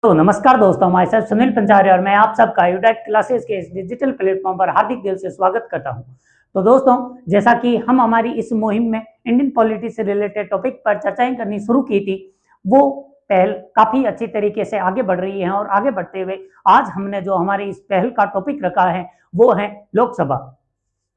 तो नमस्कार दोस्तों, हमारे साथ सुनील पंचारी और मैं आप सबका यूडाइट क्लासेस के इस डिजिटल प्लेटफॉर्म पर हार्दिक दिल से स्वागत करता हूं। तो दोस्तों, जैसा कि हम हमारी इस मुहिम में इंडियन पॉलिटिक्स से रिलेटेड टॉपिक पर चर्चाएं करनी शुरू की थी, वो पहल काफी अच्छी तरीके से आगे बढ़ रही है और आगे बढ़ते हुए आज हमने जो हमारी इस पहल का टॉपिक रखा है वो है लोकसभा।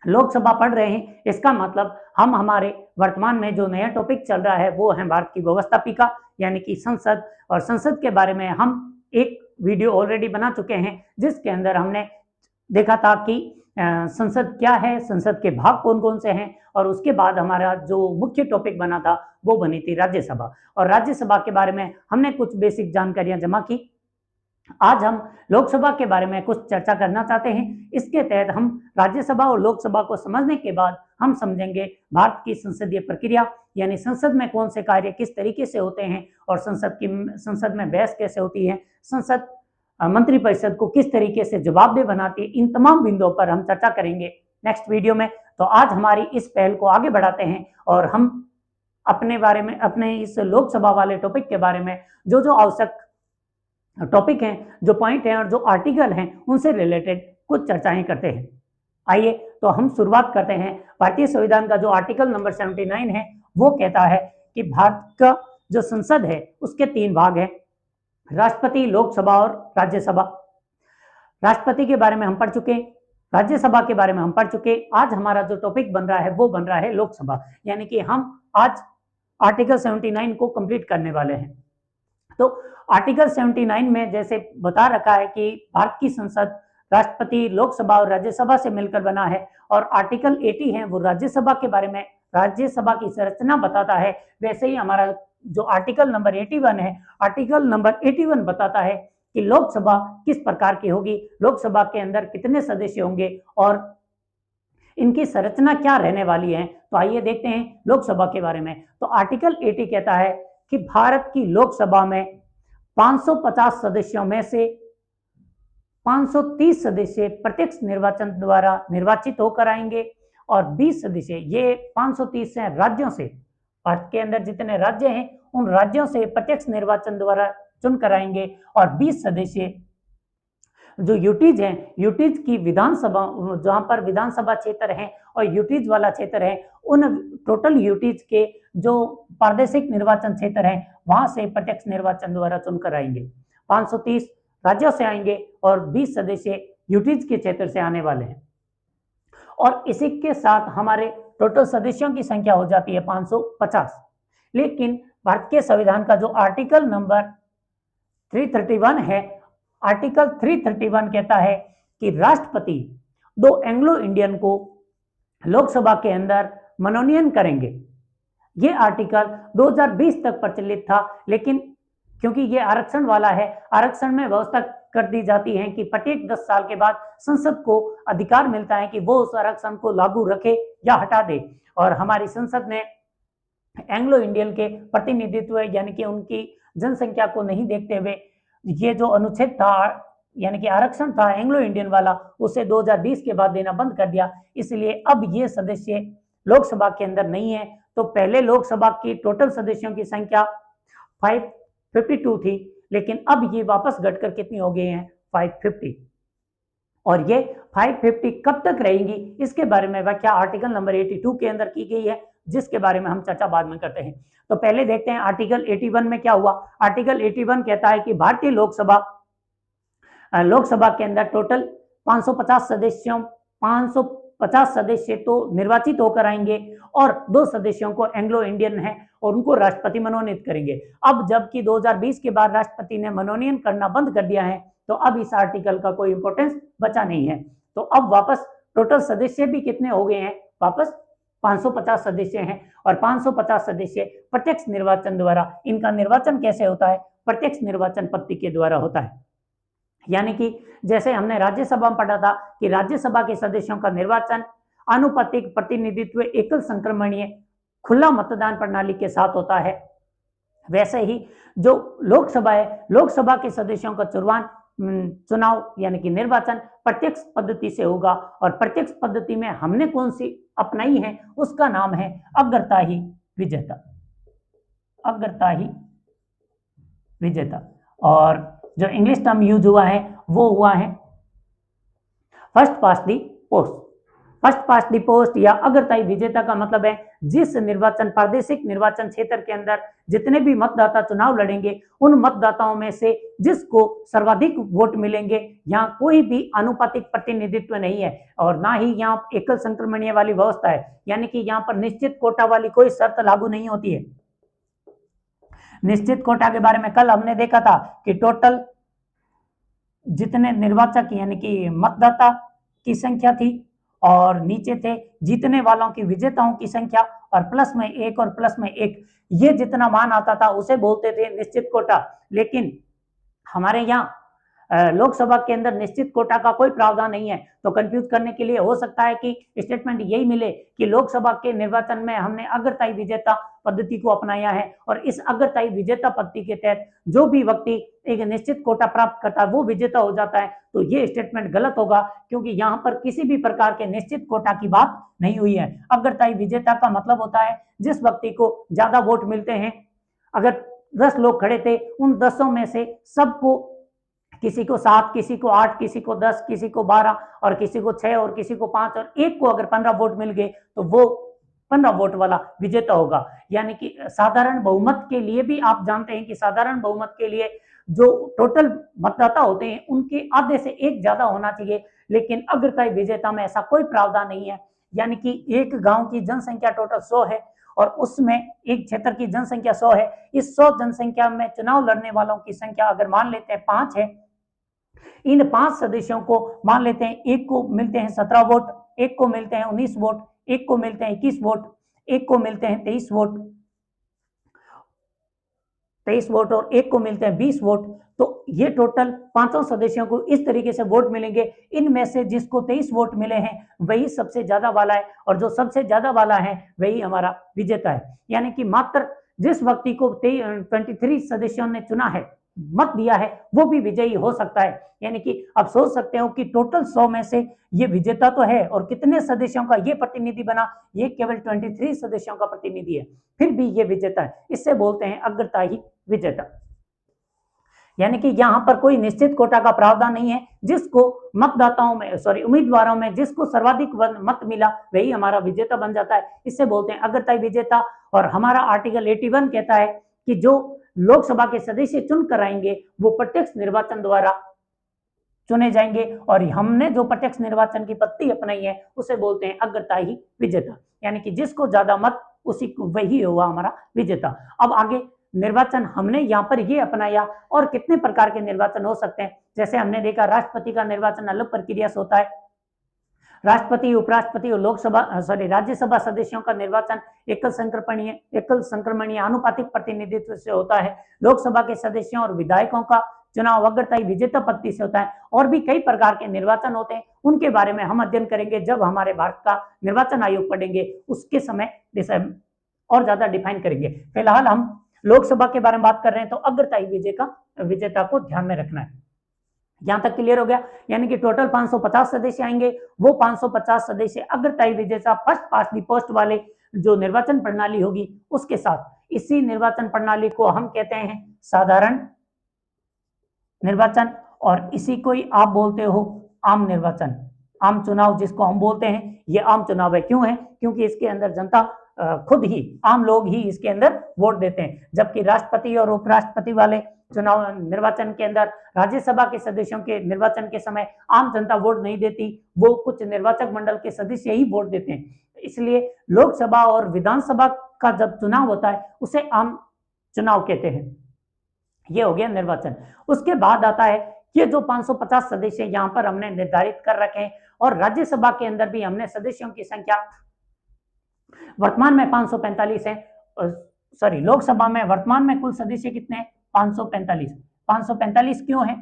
लोकसभा पढ़ रहे हैं, इसका मतलब हम हमारे वर्तमान में जो नया टॉपिक चल रहा है वो है भारत की व्यवस्थापिका यानी कि संसद। और संसद के बारे में हम एक वीडियो ऑलरेडी बना चुके हैं जिसके अंदर हमने देखा था कि संसद क्या है, संसद के भाग कौन कौन से हैं, और उसके बाद हमारा जो मुख्य टॉपिक बना था वो बनी थी राज्यसभा। और राज्यसभा के बारे में हमने कुछ बेसिक जानकारियां जमा की। आज हम लोकसभा के बारे में कुछ चर्चा करना चाहते हैं। इसके तहत हम राज्यसभा और लोकसभा को समझने के बाद हम समझेंगे भारत की संसदीय प्रक्रिया, यानी संसद में कौन से कार्य किस तरीके से होते हैं और संसद में बहस कैसे होती है, संसद मंत्रिपरिषद को किस तरीके से जवाबदेह बनाती है। इन तमाम बिंदुओं पर हम चर्चा करेंगे नेक्स्ट वीडियो में। तो आज हमारी इस पहल को आगे बढ़ाते हैं और हम अपने बारे में, अपने इस लोकसभा वाले टॉपिक के बारे में जो आवश्यक टॉपिक हैं, जो पॉइंट हैं और जो आर्टिकल हैं, उनसे रिलेटेड कुछ चर्चाएं करते हैं। आइए तो हम शुरुआत करते हैं। भारतीय संविधान का जो आर्टिकल नंबर 79 है वो कहता है कि भारत का जो संसद है उसके 3 भाग हैं, राष्ट्रपति, लोकसभा और राज्यसभा। राष्ट्रपति के बारे में हम पढ़ चुके, राज्यसभा के बारे में हम पढ़ चुके। आज हमारा जो टॉपिक बन रहा है वो बन रहा है लोकसभा, यानी कि हम आज आर्टिकल 79 को कंप्लीट करने वाले हैं। तो आर्टिकल 79 में जैसे बता रखा है कि भारत की संसद राष्ट्रपति, लोकसभा और राज्यसभा से मिलकर बना है, और आर्टिकल 80 है वो राज्यसभा के बारे में, राज्यसभा की संरचना बताता है। वैसे ही हमारा जो आर्टिकल नंबर 81 है, आर्टिकल नंबर 81 बताता है कि लोकसभा किस प्रकार की होगी, लोकसभा के अंदर कितने सदस्य होंगे और इनकी संरचना क्या रहने वाली है। तो आइए देखते हैं लोकसभा के बारे में। तो आर्टिकल 80 कहता है कि भारत की लोकसभा में 550 सदस्यों में से 530 सदस्य प्रत्यक्ष निर्वाचन द्वारा निर्वाचित होकर आएंगे और 20 सदस्य, ये 530 हैं राज्यों से, भारत के अंदर जितने राज्य हैं उन राज्यों से प्रत्यक्ष निर्वाचन द्वारा चुन कर आएंगे, और 20 सदस्य जो यूटीज हैं, यूटीज की विधानसभा, जहां पर विधानसभा क्षेत्र है और यूटीज वाला क्षेत्र है, उन टोटल यूटीज के जो प्रादेशिक निर्वाचन क्षेत्र है वहां से प्रत्यक्ष निर्वाचन द्वारा चुनकर आएंगे। 530 राज्यों से आएंगे और 20 सदस्य यूटीज के क्षेत्र से आने वाले हैं। और इसी के साथ हमारे टोटल सदस्यों की संख्या हो जाती है 550। लेकिन भारत के संविधान का जो आर्टिकल नंबर 331 है, आर्टिकल 331 कहता है कि राष्ट्रपति 2 एंग्लो इंडियन को लोकसभा के अंदर मनोनयन करेंगे। ये आर्टिकल 2020 तक प्रचलित था, लेकिन क्योंकि ये आरक्षण वाला है, आरक्षण में व्यवस्था कर दी जाती है कि प्रत्येक 10 साल के बाद संसद को अधिकार मिलता है कि वो उस आरक्षण को लागू रखे या हटा दे। और हमारी संसद ने एंग्लो इंडियन के प्रतिनिधित्व यानी कि उनकी जनसंख्या को नहीं देखते हुए ये जो अनुच्छेद था यानी कि आरक्षण था एंग्लो इंडियन वाला, उसे 2020 के बाद देना बंद कर दिया। इसलिए अब ये सदस्य लोकसभा के अंदर नहीं है। तो पहले लोकसभा की टोटल सदस्यों की संख्या 552 थी, लेकिन अब ये वापस घटकर कितनी हो गई है, 550। और ये 550 कब तक रहेंगी इसके बारे में व्याख्या आर्टिकल नंबर 82 के अंदर की गई है, जिसके बारे में हम चर्चा बाद में करते हैं। तो पहले देखते हैं आर्टिकल 81 में क्या हुआ। आर्टिकल 81 कहता है कि भारतीय लोकसभा के अंदर टोटल 550 सदस्य तो निर्वाचित होकर आएंगे और 2 सदस्यों को एंग्लो इंडियन है और उनको राष्ट्रपति मनोनीत करेंगे। अब जबकि 2020 के बाद राष्ट्रपति ने मनोनयन करना बंद कर दिया है, तो अब इस आर्टिकल का कोई इंपॉर्टेंस बचा नहीं है। तो अब वापस टोटल सदस्य भी कितने हो गए हैं, वापस 550 सदस्य हैं, और 550 सदस्य प्रत्यक्ष निर्वाचन द्वारा। इनका निर्वाचन कैसे होता है, प्रत्यक्ष निर्वाचन पद्धति के द्वारा होता है। यानी कि जैसे हमने राज्यसभा में पढ़ा था कि राज्यसभा के सदस्यों का निर्वाचन आनुपातिक प्रतिनिधित्व एकल संक्रमणीय खुला मतदान प्रणाली के साथ होता है, वैसे ही जो लोकसभा है, लोकसभा के सदस्यों का चुनाव यानी कि निर्वाचन प्रत्यक्ष पद्धति से होगा। और प्रत्यक्ष पद्धति में हमने कौन सी अपनाई है, उसका नाम है अग्रताही विजेता, अग्रताही विजेता। और जो इंग्लिश टर्म यूज हुआ है वो हुआ है फर्स्ट पास्ट दी पोस्ट। फर्स्ट पास्ट दी पोस्ट या अग्रताई विजेता का मतलब है जिस निर्वाचन प्रादेशिक निर्वाचन क्षेत्र के अंदर जितने भी मतदाता चुनाव लड़ेंगे उन मतदाताओं में से जिसको सर्वाधिक वोट मिलेंगे। यहाँ कोई भी आनुपातिक प्रतिनिधित्व नहीं है और ना ही यहाँ एकल संक्रमणीय वाली व्यवस्था है, यानी कि यहाँ पर निश्चित कोटा वाली कोई शर्त लागू नहीं होती है। निश्चित कोटा के बारे में कल हमने देखा था कि टोटल जितने निर्वाचक यानी कि मतदाता की संख्या थी और नीचे थे जीतने वालों की विजेताओं की संख्या और प्लस में 1 और प्लस में 1, ये जितना मान आता था उसे बोलते थे निश्चित कोटा। लेकिन हमारे यहाँ लोकसभा के अंदर निश्चित कोटा का कोई प्रावधान नहीं है, तो कंफ्यूज करने के लिए हो सकता है कि स्टेटमेंट यही मिले कि लोकसभा के निर्वाचन में हमने अग्रताई विजेता पद्धति को अपनाया है और इस अग्रताई विजेता पद्धति के तहत जो भी व्यक्ति एक निश्चित कोटा प्राप्त करता है वो विजेता हो जाता है। तो ये स्टेटमेंट गलत होगा क्योंकि यहाँ पर किसी भी प्रकार के निश्चित कोटा की बात नहीं हुई है। अग्रताई विजेता का मतलब होता है जिस व्यक्ति को ज्यादा वोट मिलते हैं। अगर 10 लोग खड़े थे उन 10 में से सबको किसी को 7, किसी को 8, किसी को 10, किसी को 12 और किसी को 6 और किसी को 5 और एक को अगर 15 वोट मिल गए तो वो 15 वोट वाला विजेता होगा। यानी कि साधारण बहुमत के लिए भी आप जानते हैं कि साधारण बहुमत के लिए जो टोटल मतदाता होते हैं उनके आधे से एक ज्यादा होना चाहिए, लेकिन अग्रताई विजेता में ऐसा कोई प्रावधान नहीं है। यानी कि एक गांव की जनसंख्या टोटल 100 है और उसमें एक क्षेत्र की जनसंख्या 100 है। इस 100 जनसंख्या में चुनाव लड़ने वालों की संख्या अगर मान लेते हैं 5 है, इन 5 सदस्यों को मान लेते हैं एक को मिलते हैं 17 वोट, एक को मिलते हैं 19 वोट, एक को मिलते हैं 21 वोट, एक को मिलते हैं 23 वोट और एक को मिलते हैं 20 वोट। तो ये टोटल 5 सदस्यों को इस तरीके से वोट मिलेंगे। इनमें से जिसको 23 वोट मिले हैं वही सबसे ज्यादा वाला है और जो सबसे ज्यादा वाला है वही हमारा विजेता है। यानी कि मात्र जिस व्यक्ति को 23 सदस्यों ने चुना है, मत दिया है, वो भी विजयी हो सकता है। यानी कि आप सोच सकते हो कि टोटल 100 में से ये विजेता तो है और कितने सदस्यों का ये प्रतिनिधि बना, ये केवल 23 सदस्यों का प्रतिनिधि है, फिर भी ये विजेता है। इससे बोलते हैं अग्रताई विजेता। यानी कि यहाँ पर कोई निश्चित कोटा का प्रावधान नहीं है। जिसको मतदाताओं में उम्मीदवारों में जिसको सर्वाधिक मत मिला वही हमारा विजेता बन जाता है। इससे बोलते हैं अग्रताई विजेता। और हमारा आर्टिकल 81 कहता है कि जो लोकसभा के सदस्य चुन कर आएंगे वो प्रत्यक्ष निर्वाचन द्वारा चुने जाएंगे और हमने जो प्रत्यक्ष निर्वाचन की पद्धति अपनाई है उसे बोलते हैं अग्रताई विजेता। यानी कि जिसको ज्यादा मत उसी को वही हुआ हमारा विजेता। अब आगे निर्वाचन हमने यहाँ पर ये अपनाया और कितने प्रकार के निर्वाचन हो सकते हैं। जैसे हमने देखा राष्ट्रपति का निर्वाचन अलग प्रक्रिया से होता है। राष्ट्रपति, उपराष्ट्रपति और राज्यसभा सदस्यों का निर्वाचन एकल संक्रमणीय आनुपातिक प्रतिनिधित्व से होता है। लोकसभा के सदस्यों और विधायकों का चुनाव अग्रताई विजेता पद्धति से होता है। और भी कई प्रकार के निर्वाचन होते हैं, उनके बारे में हम अध्ययन करेंगे जब हमारे भारत का निर्वाचन आयोग पढ़ेंगे, उसके समय और ज्यादा डिफाइन करेंगे। फिलहाल हम लोकसभा के बारे में बात कर रहे हैं तो अग्रताई विजेता को ध्यान में रखना है। यहां तक क्लियर हो गया। यानी कि टोटल 550 सदस्य आएंगे, वो 550 सदस्य अग्रताई विजेता फर्स्ट पास्ट दी पोस्ट वाले जो निर्वाचन प्रणाली होगी उसके साथ। इसी निर्वाचन प्रणाली को हम कहते हैं साधारण निर्वाचन और इसी को ही आप बोलते हो आम निर्वाचन। आम चुनाव जिसको हम बोलते हैं ये आम चुनाव है। क्यों है? क्योंकि इसके अंदर जनता खुद ही, आम लोग ही इसके अंदर वोट देते हैं। जबकि राष्ट्रपति और उपराष्ट्रपति वाले चुनाव निर्वाचन के अंदर राज्यसभा के सदस्यों के निर्वाचन के समय आम जनता वोट नहीं देती, वो कुछ निर्वाचक मंडल के सदस्य ही वोट देते हैं। इसलिए लोकसभा और विधानसभा का जब चुनाव होता है उसे आम चुनाव कहते हैं। ये हो गया निर्वाचन। उसके बाद आता है ये जो 550 सदस्य यहाँ पर हमने निर्धारित कर रखे हैं और राज्यसभा के अंदर भी हमने सदस्यों की संख्या वर्तमान में 545 है। लोकसभा में वर्तमान में कुल सदस्य कितने हैं? 545। 545 क्यों है?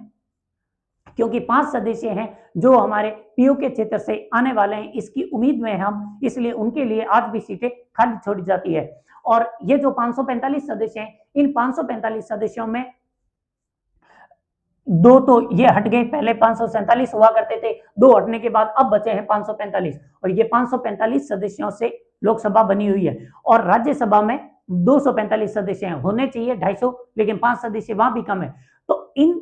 क्योंकि 5 सदस्य हैं जो हमारे पीओ के क्षेत्र से आने वाले हैं, इसकी उम्मीद में हम, इसलिए उनके लिए आज भी सीटें खाली छोड़ी जाती है। और ये जो 545 सदस्य हैं, इन 545 सदस्यों में 2 तो ये हट गए, पहले 547 हुआ करते थे, 2 हटने के बाद अब बचे हैं 545 और ये 545 सदस्यों से लोकसभा बनी हुई है। और राज्यसभा में 245 सदस्य हैं, होने चाहिए 250, लेकिन 5 सदस्य वहां भी कम है। तो इन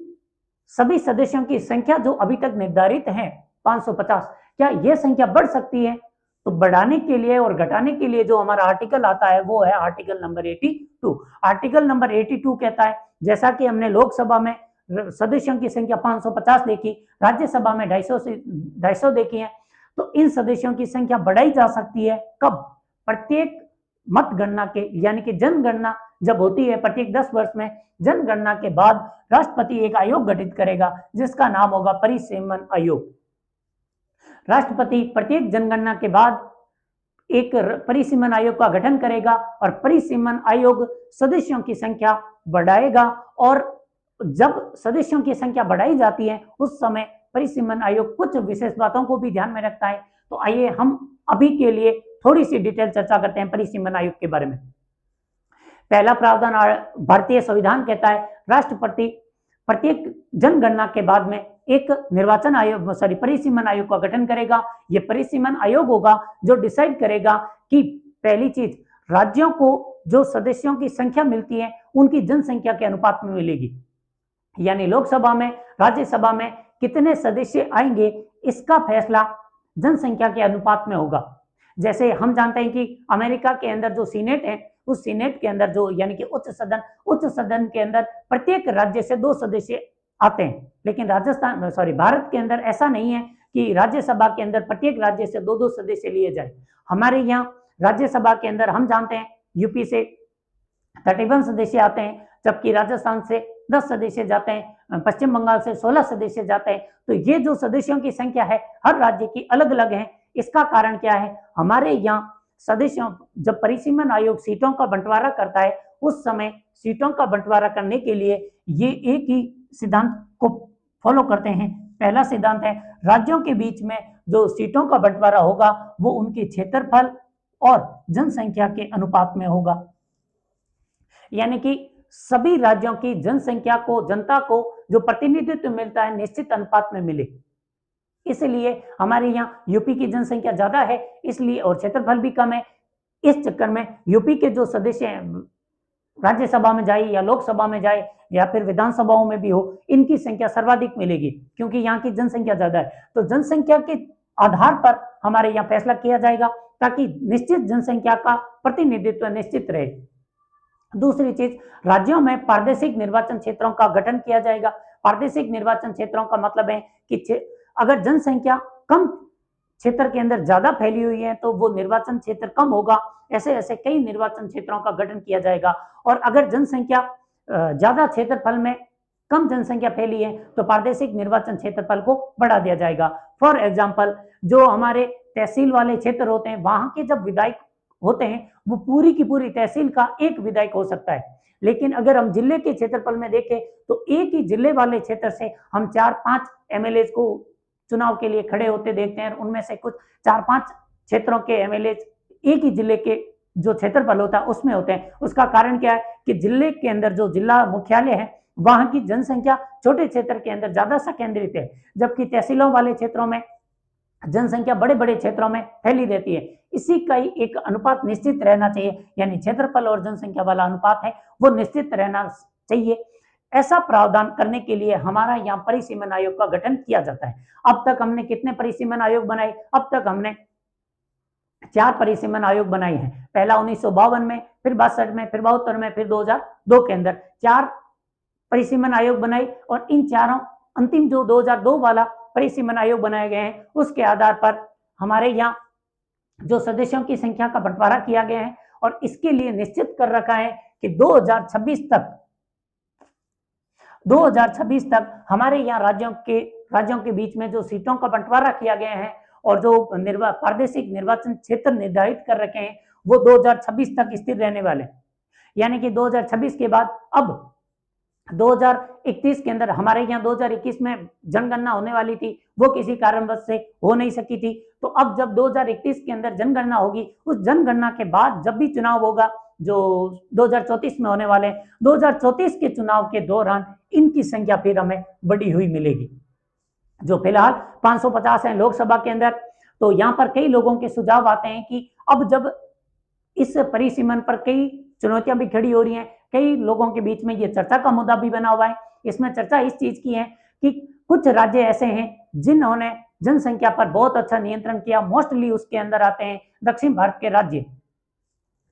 सभी सदस्यों की संख्या जो अभी तक निर्धारित है 550, क्या यह संख्या बढ़ सकती है? तो बढ़ाने के लिए और घटाने के लिए जो हमारा आर्टिकल आता है वो है आर्टिकल नंबर 82। आर्टिकल नंबर 82 कहता है, जैसा कि हमने लोकसभा में सदस्यों की संख्या 550 देखी, राज्यसभा में 250 देखी है, तो इन सदस्यों की संख्या बढ़ाई जा सकती है। कब? प्रत्येक मतगणना के यानी कि जनगणना जब होती है प्रत्येक 10 वर्ष में, जनगणना के बाद राष्ट्रपति एक आयोग गठित करेगा जिसका नाम होगा परिसीमन आयोग। राष्ट्रपति प्रत्येक जनगणना के बाद एक परिसीमन आयोग का गठन करेगा और परिसीमन आयोग सदस्यों की संख्या बढ़ाएगा, और जब सदस्यों की संख्या बढ़ाई जाती है उस समय परिसीमन आयोग कुछ विशेष बातों को भी ध्यान में रखता है। तो आइए हम अभी के लिए थोड़ी सी डिटेल चर्चा करते हैं परिसीमन आयोग के बारे में। पहला प्रावधान भारतीय संविधान कहता है, राष्ट्रपति प्रत्येक जनगणना के बाद में एक निर्वाचन आयोग परिसीमन आयोग का गठन करेगा। यह परिसीमन आयोग होगा जो डिसाइड करेगा कि पहली चीज, राज्यों को जो सदस्यों की संख्या मिलती है उनकी जनसंख्या के अनुपात में मिलेगी, यानी लोकसभा में राज्यसभा में कितने सदस्य आएंगे इसका फैसला जनसंख्या के अनुपात में होगा। जैसे हम जानते हैं कि अमेरिका के अंदर जो सीनेट है, उस सीनेट के अंदर जो यानी कि उच्च सदन के अंदर प्रत्येक राज्य से 2 सदस्य आते हैं, लेकिन भारत के अंदर ऐसा नहीं है कि राज्यसभा के अंदर प्रत्येक राज्य से 2-2 सदस्य लिए जाए। हमारे यहाँ राज्यसभा के अंदर हम जानते हैं यूपी से 31 सदस्य आते हैं, जबकि राजस्थान से 10 सदस्य जाते हैं, पश्चिम बंगाल से 16 सदस्य जाते हैं। तो ये जो सदस्यों की संख्या है हर राज्य की अलग अलग है। इसका कारण क्या है? हमारे यहाँ सदस्यों जब परिसीमन आयोग सीटों का बंटवारा करता है उस समय सीटों का बंटवारा करने के लिए ये एक ही सिद्धांत को फॉलो करते हैं। पहला सिद्धांत है, राज्यों के बीच में जो सीटों का बंटवारा होगा वो उनके क्षेत्रफल और जनसंख्या के अनुपात में होगा, यानी कि सभी राज्यों की जनसंख्या को, जनता को जो प्रतिनिधित्व मिलता है निश्चित अनुपात में मिले। इसलिए हमारे यहाँ यूपी की जनसंख्या ज्यादा है इसलिए, और क्षेत्रफल भी कम है, इस चक्कर में यूपी के जो सदस्य राज्यसभा में जाए या लोकसभा में जाए या फिर विधानसभाओं में भी हो, इनकी संख्या सर्वाधिक मिलेगी क्योंकि यहाँ की जनसंख्या ज्यादा है। तो जनसंख्या के आधार पर हमारे यहाँ फैसला किया जाएगा ताकि निश्चित जनसंख्या का प्रतिनिधित्व निश्चित रहे। दूसरी चीज, राज्यों में प्रादेशिक निर्वाचन क्षेत्रों का गठन किया जाएगा। प्रादेशिक निर्वाचन क्षेत्रों का मतलब है कि अगर जनसंख्या कम क्षेत्र के अंदर ज्यादा फैली हुई है तो वो निर्वाचन क्षेत्र कम होगा। ऐसे ऐसे कई निर्वाचन क्षेत्रों का गठन किया जाएगा। और अगर जनसंख्या ज्यादा क्षेत्रफल में कम जनसंख्या फैली है तो प्रादेशिक निर्वाचन क्षेत्रफल को बढ़ा दिया जाएगा। फॉर एग्जाम्पल, जो हमारे तहसील वाले क्षेत्र होते हैं वहां के जब विधायक होते हैं वो पूरी की पूरी तहसील का एक विधायक हो सकता है, लेकिन अगर हम जिले के क्षेत्रफल में देखें तो एक ही जिले वाले क्षेत्र से हम 4-5 एमएलए को चुनाव के लिए खड़े होते देखते हैं। उनमें से कुछ 4-5 क्षेत्रों के एमएलए एक ही जिले के जो क्षेत्रफल होता है उसमें होते हैं। उसका कारण क्या है कि जिले के अंदर जो जिला मुख्यालय है वहां की जनसंख्या छोटे क्षेत्र के अंदर ज्यादा सा केंद्रित है, जबकि तहसीलों वाले क्षेत्रों में जनसंख्या बड़े बड़े क्षेत्रों में फैली रहती है। इसी का ही एक अनुपात निश्चित रहना चाहिए, यानी क्षेत्रफल और जनसंख्या वाला अनुपात है वो निश्चित रहना चाहिए। ऐसा प्रावधान करने के लिए हमारा यहाँ परिसीमन आयोग का गठन किया जाता है। अब तक हमने कितने परिसीमन आयोग बनाए? अब तक हमने 4 परिसीमन आयोग बनाए हैं। पहला 1952 में, फिर 62 में, फिर 72 में, फिर 2002 के अंदर 4 परिसीमन आयोग बनाए। और इन चारों अंतिम जो 2002 वाला परिसीमन आयोग बनाए गए हैं उसके आधार पर हमारे यहाँ जो सदस्यों की संख्या का बंटवारा किया गया है और इसके लिए निश्चित कर रखा है कि 2026 तक हमारे यहाँ राज्यों के बीच में जो सीटों का बंटवारा किया गया है और जो प्रादेशिक निर्वाचन क्षेत्र निर्धारित कर रखे हैं वो 2026 तक स्थिर रहने वाले हैं। यानी कि 2026 के बाद अब 2021 के अंदर हमारे यहाँ 2021 में जनगणना होने वाली थी, वो किसी कारणवश से हो नहीं सकी थी। तो अब जब 2021 के अंदर जनगणना होगी, उस जनगणना के बाद जब भी चुनाव होगा जो 2034 में होने वाले हैं, 2034 के चुनाव के दौरान इनकी संख्या फिर हमें बढ़ी हुई मिलेगी। जो फिलहाल 550 है लोकसभा के अंदर, तो यहाँ पर कई लोगों के सुझाव आते हैं कि अब जब इस परिसीमन पर कई चुनौतियां भी खड़ी हो रही हैं, कई लोगों के बीच में ये चर्चा का मुद्दा भी बना हुआ है। इसमें चर्चा इस चीज की है कि कुछ राज्य ऐसे हैं जिन्होंने जनसंख्या पर बहुत अच्छा नियंत्रण किया। मोस्टली उसके अंदर आते हैं दक्षिण भारत के राज्य।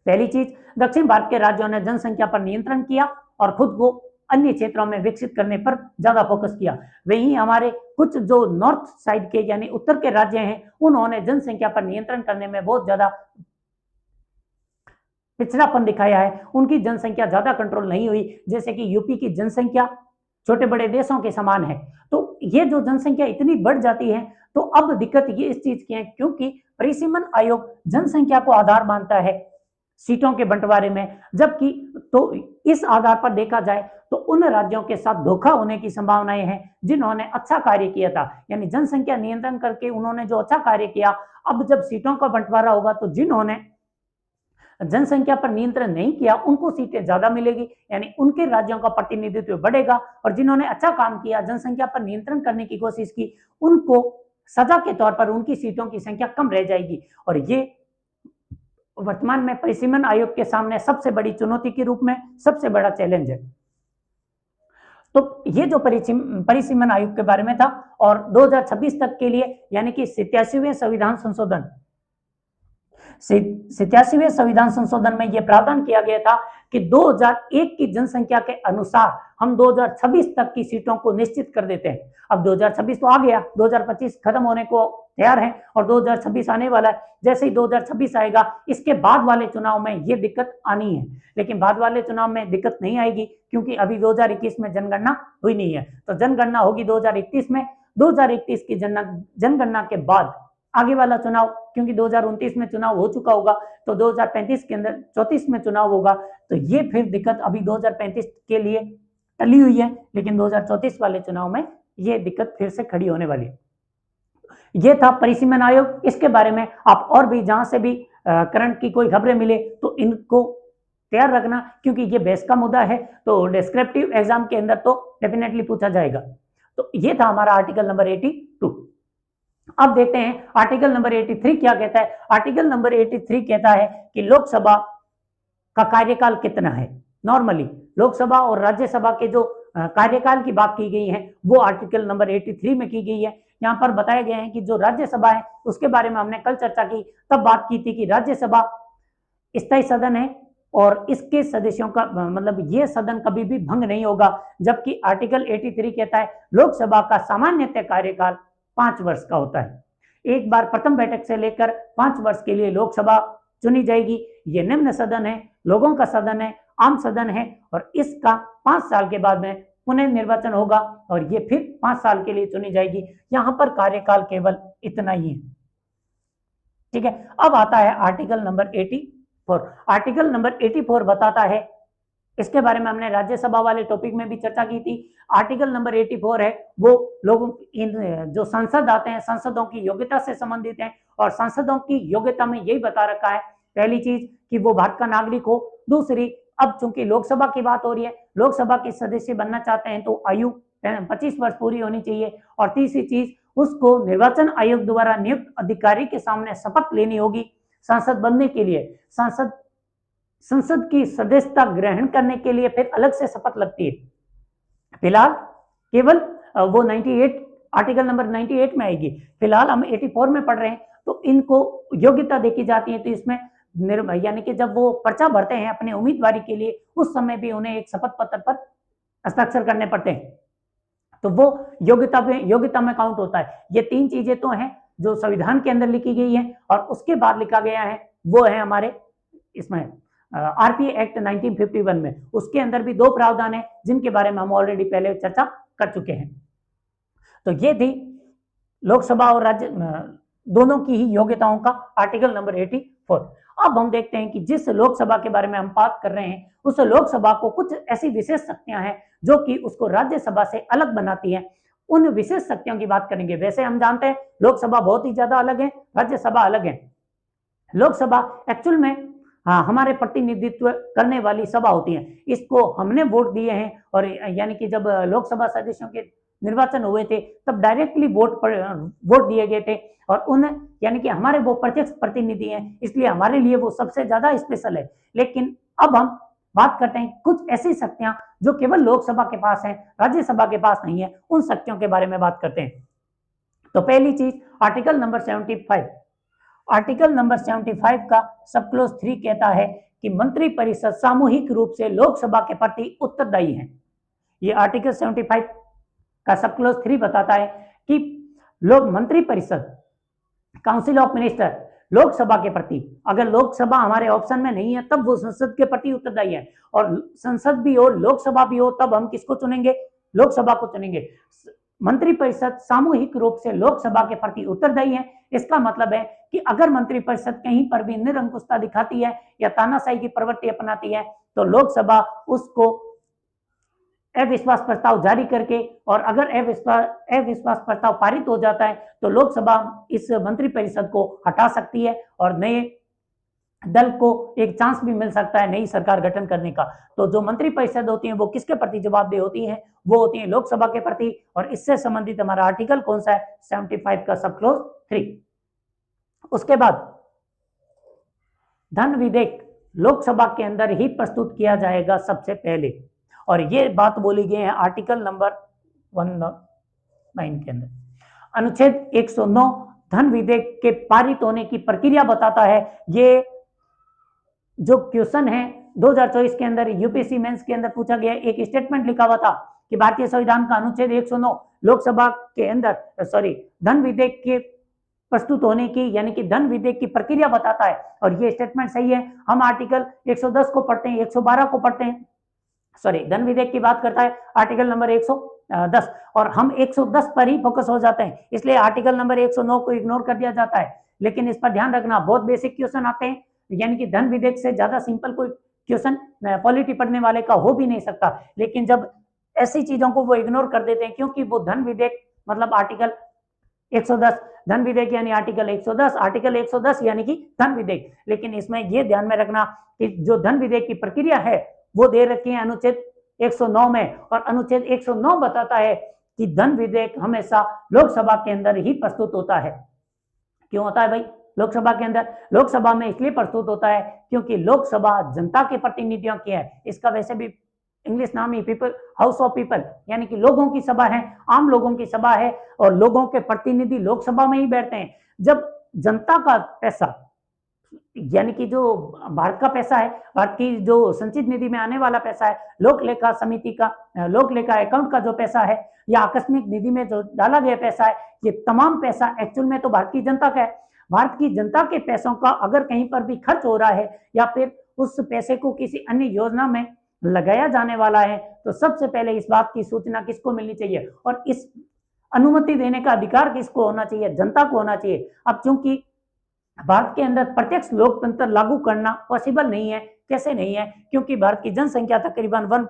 पहली चीज, दक्षिण भारत के राज्यों ने जनसंख्या पर नियंत्रण किया और खुद को अन्य क्षेत्रों में विकसित करने पर ज्यादा फोकस किया। वहीं हमारे कुछ जो नॉर्थ साइड के यानी उत्तर के राज्य हैं, उन्होंने जनसंख्या पर नियंत्रण करने में बहुत ज्यादा पिछड़ापन दिखाया है। उनकी जनसंख्या ज्यादा कंट्रोल नहीं हुई। जैसे कि यूपी की जनसंख्या छोटे बड़े देशों के समान है, तो ये जो जनसंख्या इतनी बढ़ जाती है, तो अब दिक्कत ये इस चीज की है क्योंकि परिसीमन आयोग जनसंख्या को आधार मानता है सीटों के बंटवारे में, जबकि तो इस आधार पर देखा जाए तो उन राज्यों के साथ धोखा होने की संभावनाएं हैं जिन्होंने अच्छा कार्य किया था, यानी जनसंख्या नियंत्रण करके उन्होंने जो अच्छा कार्य किया, अब जब सीटों का बंटवारा होगा तो जिन्होंने जनसंख्या पर नियंत्रण नहीं किया उनको सीटें ज्यादा मिलेगी, यानी उनके राज्यों का प्रतिनिधित्व बढ़ेगा, और जिन्होंने अच्छा काम किया, जनसंख्या पर नियंत्रण करने की कोशिश की, उनको सजा के तौर पर उनकी सीटों की संख्या कम रह जाएगी। और ये वर्तमान में परिसीमन आयोग के सामने सबसे बड़ी चुनौती के रूप में सबसे बड़ा चैलेंज है। तो ये जो परिसीमन आयोग के बारे में था, और 2026 तक के लिए यानी कि 87वें संविधान संशोधन 87वें संविधान संशोधन में यह प्रावधान किया गया था कि 2001 की जनसंख्या के अनुसार हम 2026 तक की सीटों को निश्चित कर देते हैं। अब 2026 तो आ गया, 2025 खत्म होने को तैयार है और 2026 आने वाला है। जैसे ही 2026 आएगा, इसके बाद वाले चुनाव में ये दिक्कत आनी है, लेकिन बाद वाले चुनाव में दिक्कत नहीं आएगी क्योंकि अभी 2021 में जनगणना हुई नहीं है। तो जनगणना होगी 2031 में। 2031 की जनगणना के बाद आगे वाला चुनाव, क्योंकि 2029 में चुनाव हो चुका होगा, तो 2035 के अंदर 34 में चुनाव होगा। तो ये फिर दिक्कत अभी 2035 के लिए टली हुई है, लेकिन 2034 वाले चुनाव में ये दिक्कत फिर से खड़ी होने वाली है। ये था परिसीमन आयोग। इसके बारे में आप और भी जहां से भी करंट की कोई खबरें मिले तो इनको तैयार रखना, क्योंकि ये बहस का मुद्दा है, तो डिस्क्रिप्टिव एग्जाम के अंदर तो डेफिनेटली पूछा जाएगा। तो ये था हमारा आर्टिकल नंबर 82। अब देखते हैं आर्टिकल नंबर 83 क्या कहता है। आर्टिकल नंबर 83 कहता है कि लोकसभा का कार्यकाल कितना है। नॉर्मली लोकसभा और राज्यसभा के जो कार्यकाल की बात की गई है वो आर्टिकल नंबर 83 में की गई है। यहाँ पर बताया गया है कि जो राज्यसभा है उसके बारे में हमने कल चर्चा की, तब बात की थी कि राज्यसभा स्थायी सदन है और इसके सदस्यों का मतलब ये सदन कभी भी भंग नहीं होगा, जबकि आर्टिकल 83 कहता है लोकसभा का सामान्यतः कार्यकाल 5 वर्ष का होता है। एक बार प्रथम बैठक से लेकर 5 वर्ष के लिए लोकसभा चुनी जाएगी। ये निम्न सदन है, लोगों का सदन है, आम सदन है, और इसका 5 साल के बाद में पुनः निर्वाचन होगा और ये फिर 5 साल के लिए चुनी जाएगी। यहां पर कार्यकाल केवल इतना ही है। ठीक है, अब आता है आर्टिकल नंबर 84। आर्टिकल नंबर 84 बताता है, इसके बारे में हमने राज्यसभा वाले टॉपिक में भी चर्चा की थी। आर्टिकल नंबर 84 है वो लोगों जो सांसद आते हैं, सांसदों की योग्यता से संबंधित है, और सांसदों की योग्यता में यही बता रखा है, पहली चीज कि वो भारत का नागरिक हो, दूसरी अब चूंकि लोकसभा की बात हो रही है, लोकसभा के सदस्य बनना चाहते हैं तो आयु 25 वर्ष पूरी होनी चाहिए, और तीसरी चीज उसको निर्वाचन आयोग द्वारा नियुक्त अधिकारी के सामने शपथ लेनी होगी सांसद बनने के लिए। संसद की सदस्यता ग्रहण करने के लिए फिर अलग से शपथ लगती है। फिलहाल केवल वो 98 आर्टिकल नंबर 98 में आएगी, फिलहाल हम 84 में पढ़ रहे हैं, तो इनको योग्यता देखी जाती है। तो इसमें यानी कि जब वो पर्चा भरते हैं अपने उम्मीदवारी के लिए, उस समय भी उन्हें एक शपथ पत्र पर हस्ताक्षर करने पड़ते हैं, तो वो योग्यता में काउंट होता है। ये 3 चीजें तो हैं जो संविधान के अंदर लिखी गई है, और उसके बाद लिखा गया है वो है हमारे इसमें आरपीए एक्ट 1951 में। उसके अंदर भी 2 प्रावधान है जिनके बारे में हम ऑलरेडी पहले चर्चा कर चुके हैं। तो ये थी लोकसभा और राज्य दोनों की ही योग्यताओं का आर्टिकल नंबर 84। अब हम देखते हैं कि जिस लोकसभा के बारे में हम बात कर रहे हैं, उस लोकसभा को कुछ ऐसी विशेष शक्तियां हैं जो कि उसको राज्यसभा से अलग बनाती हैं। उन विशेष शक्तियों की बात करेंगे। वैसे हम जानते हैं लोकसभा बहुत ही ज्यादा अलग है, राज्यसभा अलग है। लोकसभा एक्चुअल में हमारे प्रतिनिधित्व करने वाली सभा होती है। इसको हमने वोट दिए हैं, और यानी कि जब लोकसभा सदस्यों के निर्वाचन हुए थे तब डायरेक्टली वोट दिए गए थे, और उन यानी कि हमारे वो प्रत्यक्ष प्रतिनिधि हैं, इसलिए हमारे लिए वो सबसे ज्यादा स्पेशल है। लेकिन अब हम बात करते हैं कुछ ऐसी शक्तियां जो केवल लोकसभा के पास हैं, राज्यसभा के पास नहीं है, उन शक्तियों के बारे में बात करते हैं। तो पहली चीज आर्टिकल नंबर 75। आर्टिकल नंबर 75 का सब क्लोज 3 कहता है कि मंत्रिपरिषद सामूहिक रूप से लोकसभा के प्रति उत्तरदायी है। ये आर्टिकल 75 का सब क्लोज 3 बताता है कि लोग मंत्रिपरिषद, काउंसिल ऑफ मिनिस्टर लोकसभा के प्रति, अगर लोकसभा हमारे ऑप्शन में नहीं है तब वो संसद के प्रति उत्तरदायी है, और संसद भी हो लोकसभा भी हो तब हम किसको चुनेंगे? लोकसभा को चुनेंगे। मंत्रिपरिषद सामूहिक रूप से लोकसभा के प्रति उत्तरदायी है। इसका मतलब है कि अगर मंत्रिपरिषद कहीं पर भी निरंकुशता दिखाती है या तानाशाही की प्रवृत्ति अपनाती है तो लोकसभा उसको अविश्वास प्रस्ताव जारी करके, और अगर अविश्वास प्रस्ताव पारित हो जाता है तो लोकसभा इस मंत्रिपरिषद को हटा सकती है और नए दल को एक चांस भी मिल सकता है नई सरकार गठन करने का। तो जो मंत्रिपरिषद होती है वो किसके प्रति जवाबदेह होती है? वो होती है लोकसभा के प्रति। और इससे संबंधित हमारा आर्टिकल कौन सा है? 75 का सब क्लोज 3। उसके बाद धन विधेयक लोकसभा के अंदर ही प्रस्तुत किया जाएगा सबसे पहले, और ये बात बोली गई है आर्टिकल नंबर 19 के अंदर। अनुच्छेद 109 धन विधेयक के पारित होने की प्रक्रिया बताता है। ये जो क्वेश्चन है 2024 के अंदर यूपीएससी मेंस के अंदर पूछा गया, एक स्टेटमेंट लिखा हुआ था कि भारतीय संविधान का अनुच्छेद 109 लोकसभा के अंदर धन विधेयक के प्रस्तुत होने की, यानी कि धन विधेयक की प्रक्रिया बताता है, और ये स्टेटमेंट सही है। हम आर्टिकल 110 को पढ़ते हैं, 112 को पढ़ते हैं, धन विधेयक की बात करता है आर्टिकल नंबर 110, और हम 110 पर ही फोकस हो जाते हैं, इसलिए आर्टिकल नंबर 109 को इग्नोर कर दिया जाता है। लेकिन इस पर ध्यान रखना, बहुत बेसिक क्वेश्चन आते हैं, यानी कि धन विधेयक से ज्यादा सिंपल कोई क्वेश्चन पॉलिटी पढ़ने वाले का हो भी नहीं सकता। लेकिन जब ऐसी चीजों को वो इग्नोर कर देते हैं, क्योंकि वो धन विधेयक मतलब आर्टिकल 110, धन विधेयक यानी आर्टिकल 110, आर्टिकल 110 यानी कि धन विधेयक। लेकिन इसमें ये ध्यान में रखना कि जो धन विधेयक की प्रक्रिया है वो दे रखी है अनुच्छेद 109 में, और अनुच्छेद 109 बताता है कि धन विधेयक हमेशा लोकसभा के अंदर ही प्रस्तुत होता है। क्यों होता है भाई लोकसभा के अंदर? लोकसभा में इसलिए प्रस्तुत होता है क्योंकि लोकसभा जनता के प्रतिनिधियों की है। इसका वैसे भी इंग्लिश नाम ही पीपल, हाउस ऑफ पीपल, यानी कि लोगों की सभा है, आम लोगों की सभा है, और लोगों के प्रतिनिधि लोकसभा में ही बैठते हैं। जब जनता का पैसा, यानी कि जो भारत का पैसा है, भारत की जो संचित निधि में आने वाला पैसा है, लोक लेखा समिति का, लोक लेखा अकाउंट का जो पैसा है, या आकस्मिक निधि में जो डाला गया पैसा है, ये तमाम पैसा एक्चुअल में तो भारत की जनता का है। भारत की जनता के पैसों का अगर कहीं पर भी खर्च हो रहा है या फिर उस पैसे को किसी अन्य योजना में लगाया जाने वाला है, तो सबसे पहले इस बात की सूचना किसको मिलनी चाहिए, और इस अनुमति देने का अधिकार किसको होना चाहिए? जनता को होना चाहिए। अब चूंकि भारत के अंदर प्रत्यक्ष लोकतंत्र लागू करना पॉसिबल नहीं है। कैसे नहीं है? क्योंकि भारत की जनसंख्या तकरीबन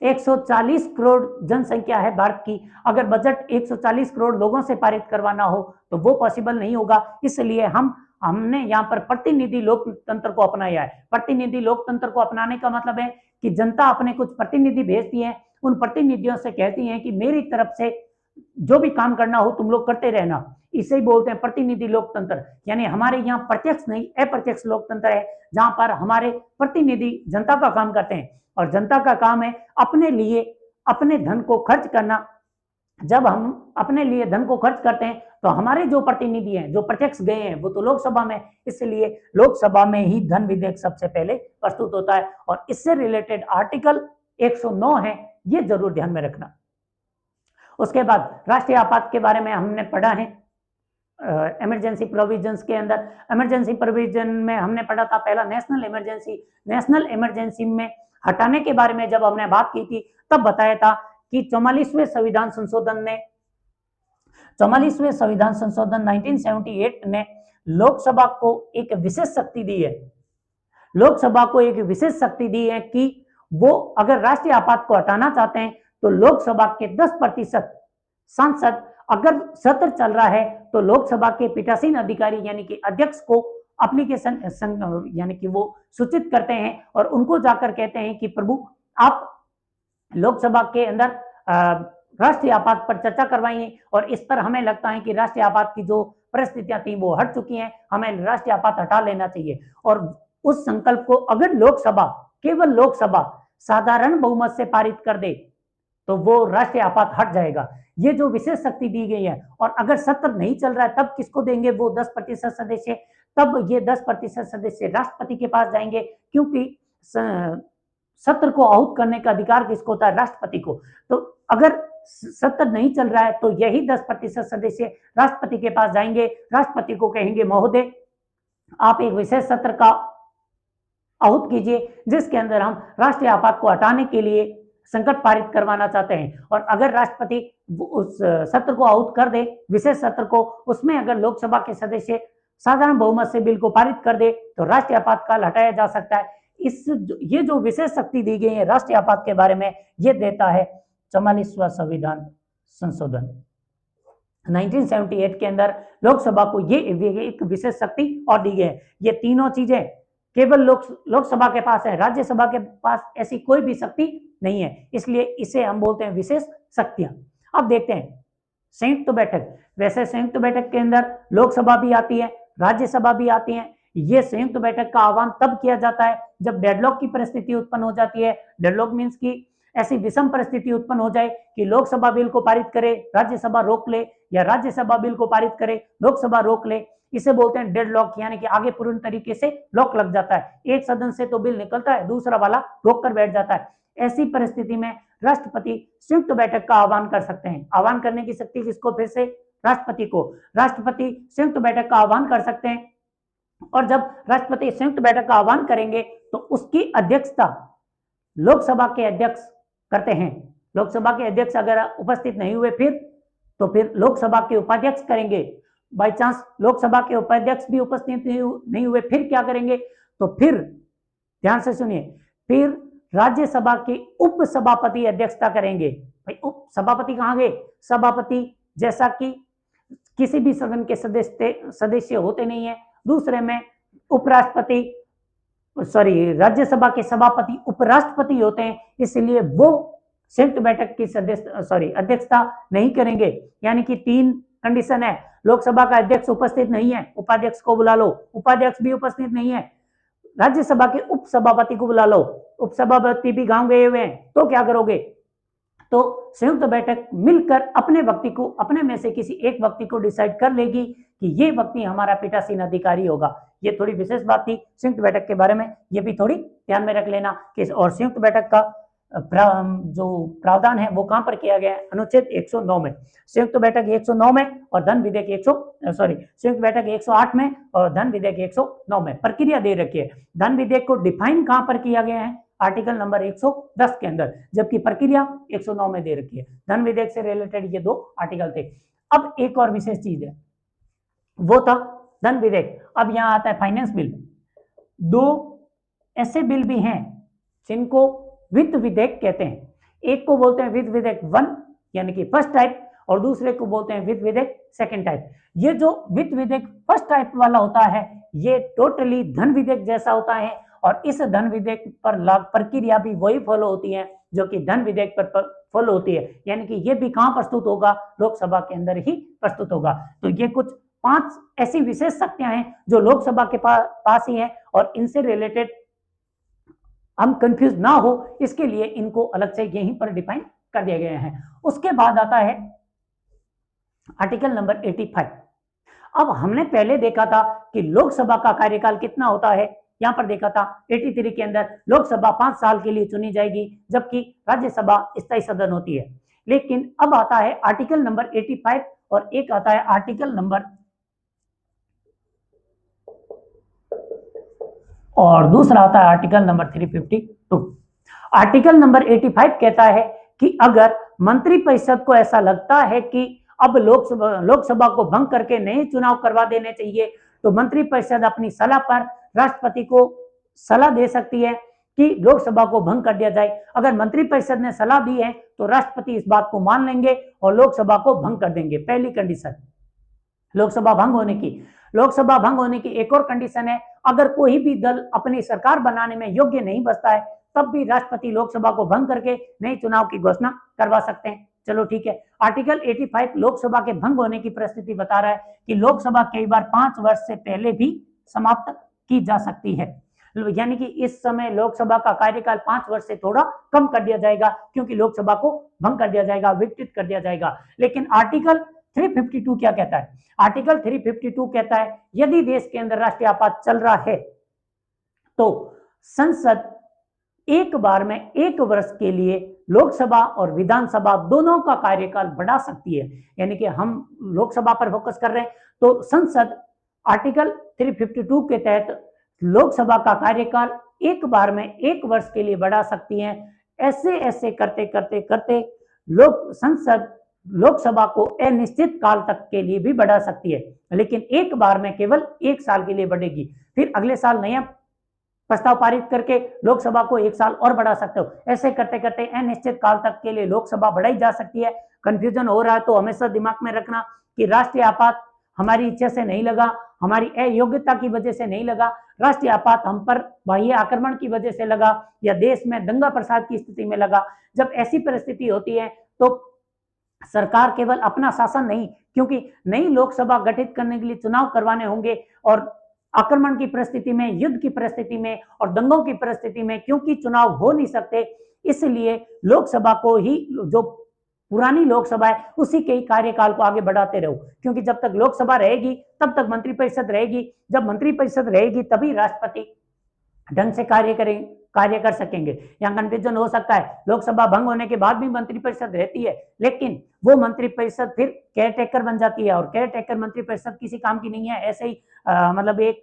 140 करोड़ जनसंख्या है भारत की। अगर बजट 140 करोड़ लोगों से पारित करवाना हो तो वो पॉसिबल नहीं होगा। इसलिए हमने यहाँ पर प्रतिनिधि लोकतंत्र को अपनाया है। प्रतिनिधि लोकतंत्र को अपनाने का मतलब है कि जनता अपने कुछ प्रतिनिधि भेजती है, उन प्रतिनिधियों से कहती है कि मेरी तरफ से जो भी काम करना हो तुम लोग करते रहना। इसे ही बोलते हैं प्रतिनिधि लोकतंत्र। यानी हमारे यहाँ प्रत्यक्ष नहीं अप्रत्यक्ष लोकतंत्र है, जहां पर हमारे प्रतिनिधि जनता का काम करते हैं, और जनता का काम है अपने लिए अपने धन को खर्च करना। जब हम अपने लिए धन को खर्च करते हैं तो हमारे जो प्रतिनिधि हैं, जो प्रत्यक्ष गए हैं, वो तो लोकसभा में, इसलिए लोकसभा में ही धन विधेयक सबसे पहले प्रस्तुत होता है। और इससे रिलेटेड आर्टिकल 109 है, ये जरूर ध्यान में रखना। उसके बाद राष्ट्रीय आपात के बारे में हमने पढ़ा है इमरजेंसी प्रोविजंस के अंदर। इमरजेंसी प्रोविजन में हमने पढ़ा था पहला नेशनल इमरजेंसी। नेशनल इमरजेंसी में हटाने के बारे में जब हमने बात की थी तब बताया था कि 44वें संविधान संशोधन 1978 ने लोकसभा को एक विशेष शक्ति दी है। लोकसभा को एक विशेष शक्ति दी है कि वो अगर राष्ट्रीय आपात को हटाना चाहते हैं तो लोकसभा के 10% सांसद, अगर सत्र चल रहा है तो लोकसभा के पीठासीन अधिकारी यानी कि अध्यक्ष को एप्लीकेशन यानी कि वो सूचित करते हैं और उनको जाकर कहते हैं कि प्रभु आप लोकसभा के अंदर राष्ट्रीय आपात पर चर्चा करवाइए, और इस पर हमें लगता है कि राष्ट्रीय आपात की जो परिस्थितियां थी वो हट चुकी हैं, हमें राष्ट्रीय आपात हटा लेना चाहिए। और उस संकल्प को अगर लोकसभा, केवल लोकसभा साधारण बहुमत से पारित कर दे तो वो राष्ट्रीय आपात हट जाएगा। ये जो विशेष शक्ति दी गई है, और अगर सत्र नहीं चल रहा है तब किसको देंगे, वो 10% सदस्य, तब ये 10% सदस्य राष्ट्रपति के पास जाएंगे, क्योंकि सत्र को आहूत करने का अधिकार किसको होता है, राष्ट्रपति को। तो अगर सत्र नहीं चल रहा है तो यही 10% सदस्य राष्ट्रपति के पास जाएंगे, राष्ट्रपति को कहेंगे महोदय आप एक विशेष सत्र का आहूत कीजिए जिसके अंदर हम राष्ट्रीय आपात को हटाने के लिए संकट पारित करवाना चाहते हैं। और अगर राष्ट्रपति उस सत्र को आहूत कर दे, विशेष सत्र को, उसमें अगर लोकसभा के सदस्य साधारण बहुमत से बिल को पारित कर दे तो राष्ट्रीय आपातकाल हटाया जा सकता है। ये जो विशेष शक्ति दी गई है राष्ट्रीय आपात के बारे में, ये देता है 44वां संविधान संशोधन। 1978 के अंदर लोकसभा को ये एक विशेष शक्ति और दी गई है। ये तीनों चीजें केवल लोकसभा के पास है, राज्यसभा के पास ऐसी कोई भी शक्ति नहीं है, इसलिए इसे हम बोलते हैं विशेष शक्तियां। अब देखते हैं संयुक्त बैठक। वैसे संयुक्त बैठक के अंदर लोकसभा भी आती है, राज्यसभा भी आती है। ये संयुक्त बैठक का आह्वान तब किया जाता है जब डेडलॉक की परिस्थिति उत्पन्न हो जाती है। डेडलॉक मीन्स की ऐसी विषम परिस्थिति उत्पन्न हो जाए कि लोकसभा बिल को पारित करे, राज्यसभा रोक ले, या राज्यसभा बिल को पारित करे, लोकसभा रोक ले। इसे बोलते हैं डेडलॉक, यानी कि आगे पूर्ण तरीके से लॉक लग जाता है। एक सदन से तो बिल निकलता है, दूसरा वाला रोक कर बैठ जाता है। ऐसी परिस्थिति में राष्ट्रपति संयुक्त बैठक का आह्वान कर सकते हैं। आह्वान करने की शक्ति किसको, फिर से राष्ट्रपति को। राष्ट्रपति संयुक्त बैठक का आह्वान कर सकते हैं, और जब राष्ट्रपति संयुक्त बैठक का आह्वान करेंगे तो उसकी अध्यक्षता लोकसभा के अध्यक्ष करते हैं। लोकसभा के अध्यक्ष अगर उपस्थित नहीं हुए फिर लोकसभा के उपाध्यक्ष करेंगे। बाई चांस लोकसभा के उपाध्यक्ष भी उपस्थित नहीं हुए फिर क्या करेंगे, तो फिर ध्यान से सुनिए, फिर राज्यसभा के उपसभापति अध्यक्षता करेंगे। भाई उपसभापति कहां गए, सभापति जैसा कि किसी भी सदन के सदस्य होते नहीं है। दूसरे में राज्यसभा के सभापति उपराष्ट्रपति होते हैं, इसलिए वो संयुक्त बैठक की अध्यक्षता नहीं करेंगे। यानी कि 3 कंडीशन है, लोकसभा का अध्यक्ष उपस्थित नहीं है, उपाध्यक्ष को बुला लो, उपाध्यक्ष भी उपस्थित नहीं है, राज्यसभा के उपसभापति को बुला लो, उपसभापति भी गांव गए हुए हैं, तो क्या करोगे, तो संयुक्त बैठक मिलकर अपने में से किसी एक व्यक्ति को डिसाइड कर लेगी कि ये व्यक्ति हमारा पीठासीन अधिकारी होगा। ये थोड़ी विशेष बात थी संयुक्त बैठक के बारे में, ये भी थोड़ी ध्यान में रख लेना कि और संयुक्त बैठक का जो प्रावधान है वो कहां पर किया गया है, अनुच्छेद 109 में। संयुक्त बैठक 109 में और धन विधेयक संयुक्त बैठक 108 में और धन विधेयक 109 में प्रक्रिया दे रखी है। धन विधेयक को डिफाइन कहां पर किया गया है, आर्टिकल नंबर 110 के अंदर, जबकि प्रक्रिया 109 में दे रखी है। धन विधेयक से रिलेटेड ये 2 आर्टिकल थे। अब एक और विशेष चीज है, वो था धन विधेयक। अब यहां आता है फाइनेंस बिल। 2 ऐसे बिल भी हैं जिनको वित्त विधेयक कहते हैं। एक को बोलते हैं वित्त विधेयक 1 यानी कि फर्स्ट टाइप, और दूसरे को बोलते हैं वित्त विधेयक सेकंड टाइप। ये जो वित्त विधेयक फर्स्ट टाइप वाला होता है ये टोटली धन विधेयक जैसा होता है, और इस धन विधेयक पर प्रक्रिया भी वही फॉलो होती है जो कि धन विधेयक पर फॉलो होती है। यानी कि ये भी कहां प्रस्तुत होगा, लोकसभा के अंदर ही प्रस्तुत होगा। तो ये कुछ 5 ऐसी विशेष शक्तियां हैं जो लोकसभा के पास ही है, और इनसे रिलेटेड हम कंफ्यूज ना हो इसके लिए इनको अलग से यहीं पर डिफाइन कर दिए गए हैं। उसके बाद आता है आर्टिकल नंबर 85। अब हमने पहले देखा था कि लोकसभा का कार्यकाल कितना होता है, यहां पर देखा था 83 के अंदर लोकसभा 5 साल के लिए चुनी जाएगी, जबकि राज्यसभा स्थायी सदन होती है। लेकिन अब आता है आर्टिकल नंबर 85 और एक आता है आर्टिकल नंबर और दूसरा आता है आर्टिकल नंबर 352। आर्टिकल नंबर 85 कहता है कि अगर मंत्रिपरिषद को ऐसा लगता है कि अब लोकसभा को भंग करके नए चुनाव करवा देने चाहिए, तो मंत्रिपरिषद अपनी सलाह पर राष्ट्रपति को सलाह दे सकती है कि लोकसभा को भंग कर दिया जाए। अगर मंत्रिपरिषद ने सलाह दी है तो राष्ट्रपति इस बात को मान लेंगे और लोकसभा को भंग कर देंगे। पहली कंडीशन लोकसभा भंग होने की एक और कंडीशन है, अगर कोई भी दल अपनी सरकार बनाने में योग्य नहीं बचता है तब भी राष्ट्रपति लोकसभा को भंग करके नए चुनाव की घोषणा करवा सकते हैं। चलो ठीक है, आर्टिकल 85 लोकसभा के भंग होने की परिस्थिति बता रहा है कि लोकसभा कई बार 5 वर्ष से पहले भी समाप्त की जा सकती है। यानी कि इस समय लोकसभा का कार्यकाल 5 वर्ष से थोड़ा कम कर दिया जाएगा, क्योंकि लोकसभा को भंग कर दिया जाएगा, विघटित कर दिया जाएगा। लेकिन आर्टिकल 352 क्या कहता है? आर्टिकल 352 कहता है यदि देश के अंदर राष्ट्रीय आपात चल रहा है तो संसद एक बार में 1 वर्ष के लिए लोकसभा और विधानसभा दोनों का कार्यकाल बढ़ा सकती है। यानी कि हम लोकसभा पर फोकस कर रहे हैं तो संसद आर्टिकल 352 के तहत लोकसभा का कार्यकाल एक बार में 1 वर्ष के लिए बढ़ा सकती है। ऐसे ऐसे करते करते करते संसद लोकसभा को अनिश्चित काल तक के लिए भी बढ़ा सकती है, लेकिन एक बार में केवल 1 साल के लिए बढ़ेगी। फिर अगले साल नया प्रस्ताव पारित करके लोकसभा को 1 साल और बढ़ा सकते हो। ऐसे करते करते अनिश्चित काल तक के लिए लोकसभा बढ़ाई जा सकती है। कंफ्यूजन हो रहा है तो हमेशा दिमाग में रखना कि राष्ट्रीय आपात हमारी इच्छा से नहीं लगा, हमारी अयोग्यता की वजह से नहीं लगा, राष्ट्रीय आपात हम पर बाह्य आक्रमण की वजह से लगा या देश में दंगा फसाद की स्थिति में लगा। जब ऐसी परिस्थिति होती है तो सरकार केवल अपना शासन नहीं, क्योंकि नई लोकसभा गठित करने के लिए चुनाव करवाने होंगे और आक्रमण की परिस्थिति में, युद्ध की परिस्थिति में और दंगों की परिस्थिति में क्योंकि चुनाव हो नहीं सकते, इसलिए लोकसभा को ही, जो पुरानी लोकसभा है उसी के ही कार्यकाल को आगे बढ़ाते रहो, क्योंकि जब तक लोकसभा रहेगी तब तक मंत्रिपरिषद रहेगी, जब मंत्रिपरिषद रहेगी तभी राष्ट्रपति ढंग से कार्य कर सकेंगे। यहाँ कंफ्यूजन हो सकता है, लोकसभा भंग होने के बाद भी मंत्रिपरिषद रहती है, लेकिन वो मंत्रिपरिषद फिर केयरटेकर बन जाती है और केयरटेकर मंत्रिपरिषद किसी काम की नहीं है, ऐसे ही मतलब एक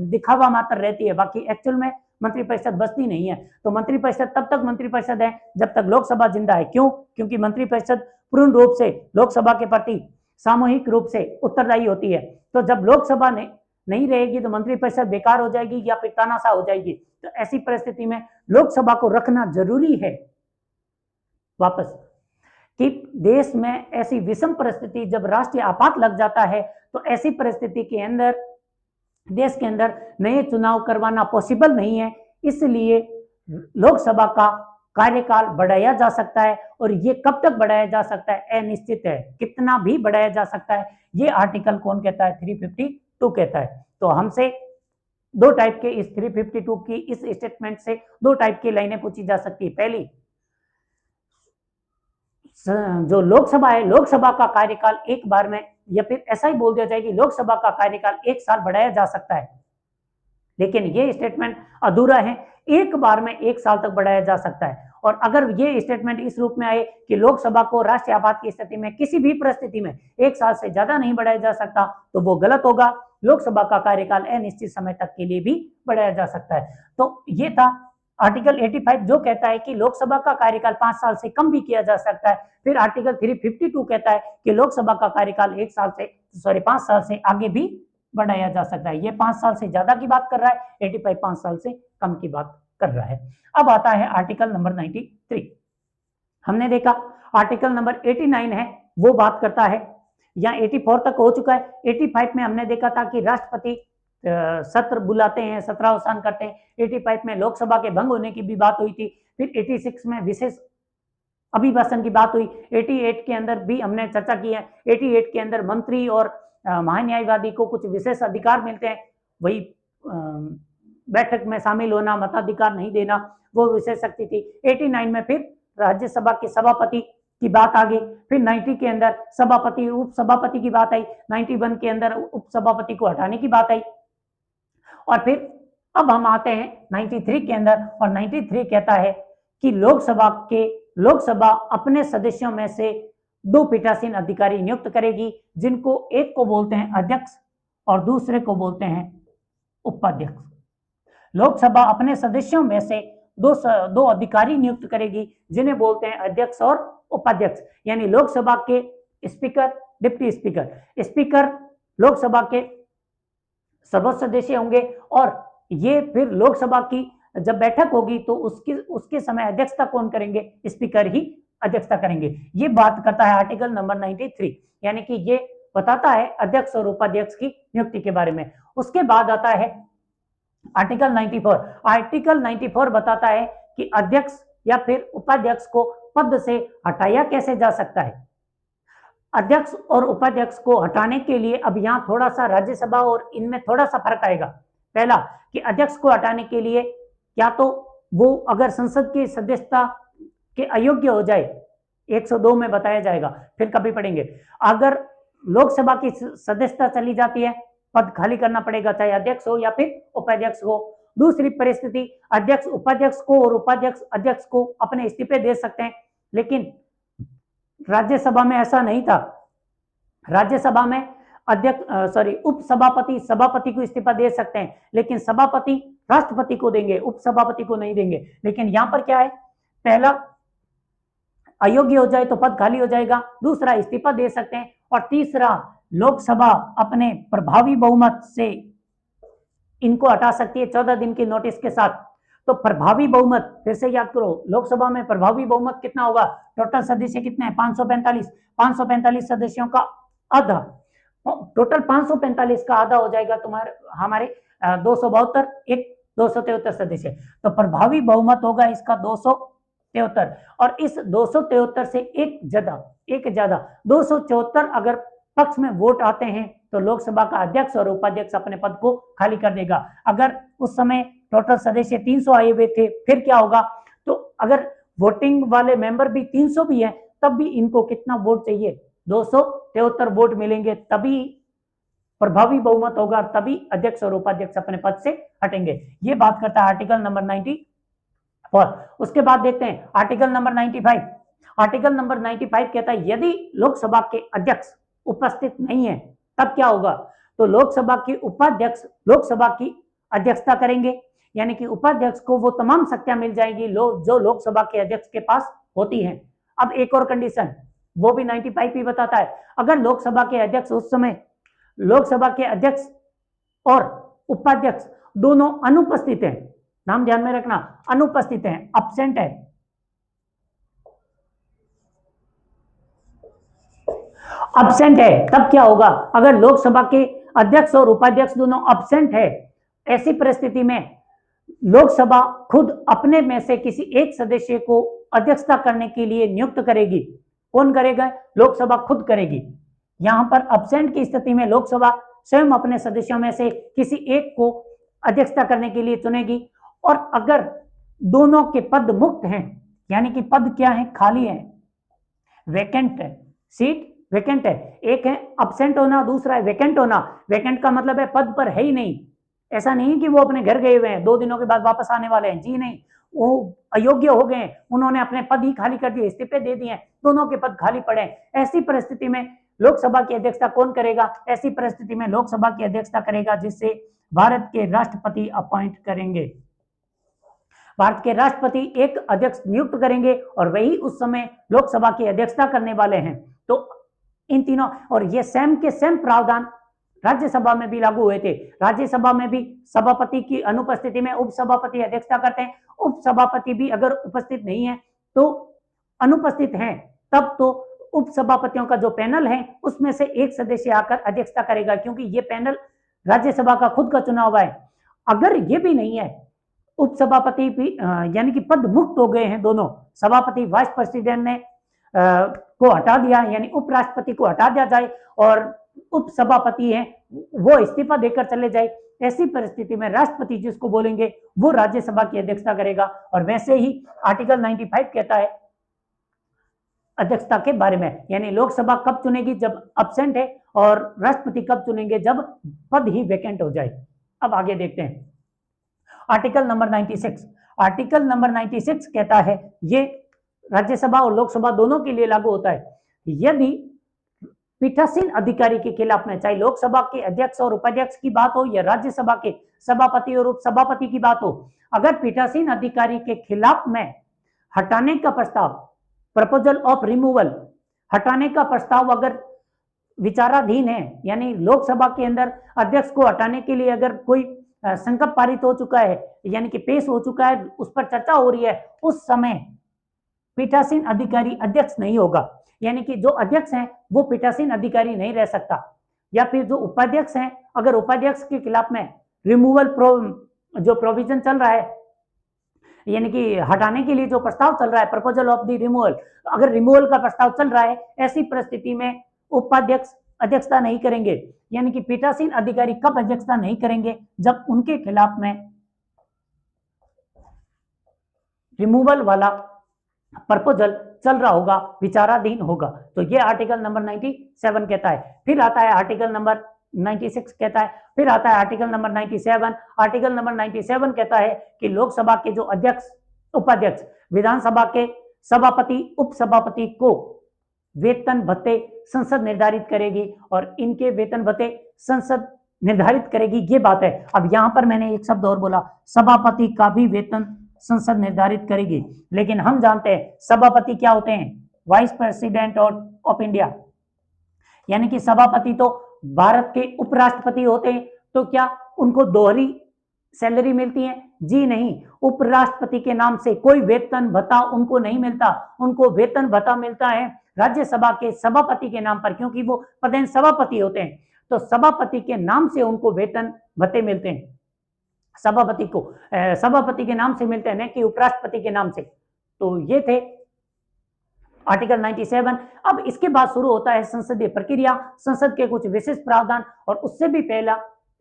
दिखावा मात्र रहती है, बाकी एक्चुअल में मंत्रिपरिषद बसती नहीं है। तो मंत्रिपरिषद तब तक मंत्रिपरिषद है जब तक लोकसभा जिंदा है। क्यों? क्योंकि मंत्रिपरिषद पूर्ण रूप से लोकसभा के प्रति सामूहिक रूप से उत्तरदायी होती है। तो जब लोकसभा ने नहीं रहेगी तो मंत्रिपरिषद बेकार हो जाएगी या फिर तानाशाह हो जाएगी। तो ऐसी परिस्थिति में लोकसभा को रखना जरूरी है। वापस कि देश में ऐसी विषम परिस्थिति, जब राष्ट्रीय आपात लग जाता है तो ऐसी परिस्थिति के अंदर देश के अंदर नए चुनाव करवाना पॉसिबल नहीं है, इसलिए लोकसभा का कार्यकाल बढ़ाया जा सकता है। और ये कब तक बढ़ाया जा सकता है? अनिश्चित है, कितना भी बढ़ाया जा सकता है। ये आर्टिकल कौन कहता है? 352 कहता है। तो हमसे 2 टाइप के इस 352 की इस स्टेटमेंट से 2 टाइप की लाइनें पूछी जा सकती है। पहली, जो लोकसभा है, लोकसभा का कार्यकाल एक बार में, या फिर ऐसा ही बोल दिया जाए कि लोकसभा का कार्यकाल 1 साल बढ़ाया जा सकता है, लेकिन ये स्टेटमेंट अधूरा है। एक बार में 1 साल तक बढ़ाया जा सकता है। और अगर ये स्टेटमेंट इस रूप में आए कि लोकसभा को राष्ट्रीय आपात की स्थिति में किसी भी परिस्थिति में 1 साल से ज्यादा नहीं बढ़ाया जा सकता, तो वो गलत होगा। लोकसभा का कार्यकाल अनिश्चित समय तक के लिए भी बढ़ाया जा सकता है। तो ये था आर्टिकल 85 जो कहता है कि लोकसभा का कार्यकाल 5 साल से कम भी किया जा सकता है। फिर आर्टिकल 352 कहता है कि लोकसभा का कार्यकाल 5 साल से आगे भी बढ़ाया जा सकता है। ये 5 साल से ज्यादा की बात कर रहा है, 85 5 साल से कम की बात कर रहा है। अब आता है आर्टिकल नंबर 93। हमने देखा आर्टिकल नंबर 89 है, वो बात करता है, यहाँ 84 तक हो चुका है। 85 में हमने देखा था कि राष्ट्रपति सत्र बुलाते हैं, सत्रावसान करते हैं। 85 में लोकसभा के भंग होने की भी बात हुई थी। फिर 86 में विशेष अभिभाषण की बात हुई। 88 के अंदर भी हमने चर्चा की है। 88 के अंदर मंत्री और महान्यायवादी को कुछ विशेष अधिकार मिलते हैं, वही बैठक में शामिल होना, मताधिकार नहीं देना, वो विशेष शक्ति थी। 89 में फिर राज्यसभा के सभापति की बात आ गई। फिर 90 के अंदर सभापति, उप सभापति की बात आई। 91 के अंदर उप सभापति को हटाने की बात आई। और फिर अब हम आते हैं 93 के अंदर, और 93 कहता है कि लोकसभा अपने सदस्यों में से 2 पीठासीन अधिकारी नियुक्त करेगी, जिनको एक को बोलते हैं अध्यक्ष और दूसरे को बोलते हैं उपाध्यक्ष। लोकसभा अपने सदस्यों में से 2 अधिकारी नियुक्त करेगी, जिन्हें बोलते हैं अध्यक्ष और उपाध्यक्ष। यानी लोकसभा के speaker, deputy speaker, speaker Lok Sabha के सर्वोच्च सदस्य होंगे, और ये फिर लोकसभा की जब बैठक होगी तो उसके समय अध्यक्षता कौन करेंगे? स्पीकर ही अध्यक्षता करेंगे। ये बात करता है आर्टिकल नंबर 93, यानी कि ये बताता है अध्यक्ष और उपाध्यक्ष की नियुक्ति के बारे में। उसके बाद आता है आर्टिकल 94। आर्टिकल 94 बताता है कि अध्यक्ष या फिर उपाध्यक्ष को पद से हटाया कैसे जा सकता है। अध्यक्ष और उपाध्यक्ष को हटाने के लिए अब यहाँ थोड़ा सा राज्यसभा और इनमें थोड़ा सा फर्क आएगा। पहला कि अध्यक्ष को हटाने के लिए या तो वो अगर संसद की सदस्यता के अयोग्य हो जाए, 102 में बताया जाएगा, फिर कभी पढ़ेंगे, अगर लोकसभा की सदस्यता चली जाती है, पद खाली करना पड़ेगा, चाहे अध्यक्ष हो या फिर उपाध्यक्ष हो। दूसरी परिस्थिति, अध्यक्ष उपाध्यक्ष को और उपाध्यक्ष अध्यक्ष को अपने इस्तीफे दे सकते हैं, लेकिन राज्यसभा में ऐसा नहीं था। राज्यसभा में उपसभापति सभापति को इस्तीफा दे सकते हैं, लेकिन सभापति राष्ट्रपति को देंगे, उपसभापति को नहीं देंगे। लेकिन यहां पर क्या है, पहला अयोग्य हो जाए तो पद खाली हो जाएगा, दूसरा इस्तीफा दे सकते हैं, और तीसरा लोकसभा अपने प्रभावी बहुमत से इनको हटा सकती है 14 दिन की नोटिस के साथ। तो प्रभावी बहुमत फिर से याद करो, लोकसभा में प्रभावी बहुमत कितना होगा, टोटल सदस्य कितने हैं, 545 सदस्यों का आधा, टोटल 545 का आधा हो जाएगा हमारे 272, एक 273 सदस्य, तो प्रभावी बहुमत होगा इसका 273, और इस 273 से एक ज्यादा 274 अगर पक्ष में वोट आते हैं तो लोकसभा का अध्यक्ष और उपाध्यक्ष अपने पद को खाली कर देगा। अगर उस समय टोटल सदस्य 300 आए हुए थे, फिर क्या होगा, तो अगर वोटिंग वाले मेंबर भी 300 भी है, तब भी इनको कितना वोट चाहिए, 273 वोट मिलेंगे, तभी प्रभावी बहुमत होगा, तभी अध्यक्ष और उपाध्यक्ष अपने पद से हटेंगे। ये बात करता है आर्टिकल नंबर 94। उसके बाद देखते हैं आर्टिकल नंबर 95। आर्टिकल नंबर 95 कहता है यदि लोकसभा के अध्यक्ष उपस्थित नहीं है तब क्या होगा, तो लोकसभा के उपाध्यक्ष लोकसभा की अध्यक्षता करेंगे, यानी कि उपाध्यक्ष को वो तमाम शक्तियां मिल जाएंगी जो लोकसभा के अध्यक्ष के पास होती हैं। अब एक और कंडीशन, वो भी 95 ही बताता है, अगर लोकसभा के अध्यक्ष उस समय लोकसभा के अध्यक्ष और उपाध्यक्ष दोनों अनुपस्थित हैं, नाम ध्यान में रखना, अनुपस्थित हैं, अब्सेंट है, तब क्या होगा, अगर लोकसभा के अध्यक्ष और उपाध्यक्ष दोनों अब्सेंट है, ऐसी परिस्थिति में लोकसभा खुद अपने में से किसी एक सदस्य को अध्यक्षता करने के लिए नियुक्त करेगी। कौन करेगा, लोकसभा खुद करेगी। यहां पर अब्सेंट की स्थिति में लोकसभा स्वयं अपने सदस्यों में से किसी एक को अध्यक्षता करने के लिए चुनेगी, और अगर दोनों के पद मुक्त हैं, यानी कि पद क्या है, खाली है, वैकेंट है, सीट वैकेंट है, एक है अब्सेंट होना, दूसरा है वैकेंट होना। वैकेंट का मतलब है पद पर है ही नहीं, ऐसा नहीं कि वो अपने घर गए हुए हैं, 2 दिनों के बाद वापस आने वाले हैं, जी नहीं, वो अयोग्य हो गए, उन्होंने अपने पद ही खाली कर दिए, इस्तीफे दे दिए, दोनों के पद खाली पड़े। ऐसी परिस्थिति में लोकसभा की अध्यक्षता कौन करेगा, ऐसी परिस्थिति में लोकसभा की अध्यक्षता करेगा जिससे भारत के राष्ट्रपति अपॉइंट करेंगे। भारत के राष्ट्रपति एक अध्यक्ष नियुक्त करेंगे और वही उस समय लोकसभा की अध्यक्षता करने वाले हैं। तो इन तीनों, और ये सेम के सेम प्रावधान राज्यसभा में भी लागू हुए थे। राज्यसभा में भी सभापति की अनुपस्थिति में उपसभापति अध्यक्षता करते हैं, उपसभापति भी अगर उपस्थित नहीं है तो अनुपस्थित हैं, तब तो उपसभापतियों का जो पैनल है उसमें से एक सदस्य आकर अध्यक्षता करेगा, क्योंकि ये पैनल राज्यसभा का खुद का चुना हुआ है। अगर ये भी नहीं है, उपसभापति भी यानी कि पद मुक्त हो गए हैं दोनों, सभापति वाइस प्रेसिडेंट ने को हटा दिया, यानी उपराष्ट्रपति को हटा दिया जाए और उपसभापति है वो इस्तीफा देकर चले जाए, ऐसी परिस्थिति में राष्ट्रपति जिसको बोलेंगे वो राज्यसभा की अध्यक्षता करेगा। और वैसे ही आर्टिकल 95 कहता है अध्यक्षता के बारे में, यानी लोकसभा कब चुनेगी, जब अब्सेंट है, और राष्ट्रपति कब चुनेंगे, जब पद ही वैकेंट हो जाए। अब आगे देखते हैं आर्टिकल नंबर 96। आर्टिकल नंबर 96 कहता है, ये राज्यसभा और लोकसभा दोनों के लिए लागू होता है, यदि पीठासीन अधिकारी के खिलाफ में, चाहे लोकसभा के अध्यक्ष और उपाध्यक्ष की बात हो या राज्यसभा के सभापति और उपसभापति की बात हो, अगर पीठासीन अधिकारी के खिलाफ में हटाने का प्रस्ताव, प्रपोजल ऑफ रिमूवल, हटाने का प्रस्ताव अगर विचाराधीन है, यानी लोकसभा के अंदर अध्यक्ष को हटाने के लिए अगर कोई संकल्प पारित हो चुका है, यानी कि पेश हो चुका है, उस पर चर्चा हो रही है, उस समय पीठासीन अधिकारी अध्यक्ष नहीं होगा, यानी कि जो अध्यक्ष हैं वो पीठासीन अधिकारी नहीं रह सकता। या फिर जो उपाध्यक्ष हैं, अगर उपाध्यक्ष के खिलाफ में रिमूवल जो प्रोविजन चल रहा है, यानी कि हटाने के लिए जो प्रस्ताव चल रहा है, प्रपोजल ऑफ द रिमूवल, अगर रिमूवल का प्रस्ताव चल रहा है, ऐसी परिस्थिति में उपाध्यक्ष अध्यक्षता नहीं करेंगे, यानी कि पीठासीन अधिकारी कब अध्यक्षता नहीं करेंगे, जब उनके खिलाफ में रिमूवल वाला प्रपोजल चल रहा होगा, विचाराधीन होगा। तो ये आर्टिकल नंबर 97 कहता है। फिर आता है आर्टिकल नंबर 96 कहता है, फिर आता है आर्टिकल नंबर 97। आर्टिकल नंबर 97 कहता है कि लोकसभा के जो अध्यक्ष, उपाध्यक्ष, विधानसभा के सभापति, उपसभापति को वेतन भत्ते संसद निर्धारित करेगी और इनके वेतन भत्ते संसद निर्धारित करेगी, ये बात है। अब यहां पर मैंने एक शब्द और बोला, सभापति का भी वेतन संसद निर्धारित करेगी, लेकिन हम जानते हैं सभापति क्या होते हैं, वाइस प्रेसिडेंट ऑफ इंडिया, यानी कि सभापति तो भारत के उपराष्ट्रपति होते हैं। तो क्या उनको दोहरी सैलरी मिलती है? जी नहीं, उपराष्ट्रपति के नाम से कोई वेतन भत्ता उनको नहीं मिलता, उनको वेतन भत्ता मिलता है राज्यसभा के सभापति के नाम पर, क्योंकि वो पदेन सभापति होते हैं। तो सभापति के नाम से उनको वेतन भत्ते मिलते हैं, सभापति को सभापति के नाम से मिलते हैं, न कि उपराष्ट्रपति के नाम से। तो ये थे आर्टिकल 97। अब इसके बाद शुरू होता है संसदीय प्रक्रिया, संसद के कुछ विशेष प्रावधान, और उससे भी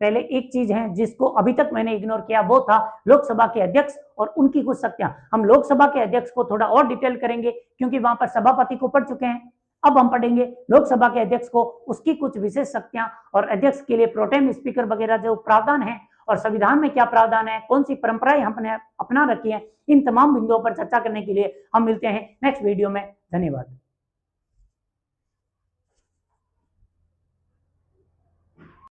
पहले एक चीज है जिसको अभी तक मैंने इग्नोर किया, वो था लोकसभा के अध्यक्ष और उनकी कुछ शक्तियां। हम लोकसभा के अध्यक्ष को थोड़ा और डिटेल करेंगे, क्योंकि वहां पर सभापति को पढ़ चुके हैं। अब हम पढ़ेंगे लोकसभा के अध्यक्ष को, उसकी कुछ विशेष शक्तियां, और अध्यक्ष के लिए प्रोटेम स्पीकर वगैरह जो प्रावधान है, और संविधान में क्या प्रावधान है, कौन सी परंपराएं हमने अपना रखी है, इन तमाम बिंदुओं पर चर्चा करने के लिए हम मिलते हैं नेक्स्ट वीडियो में। धन्यवाद।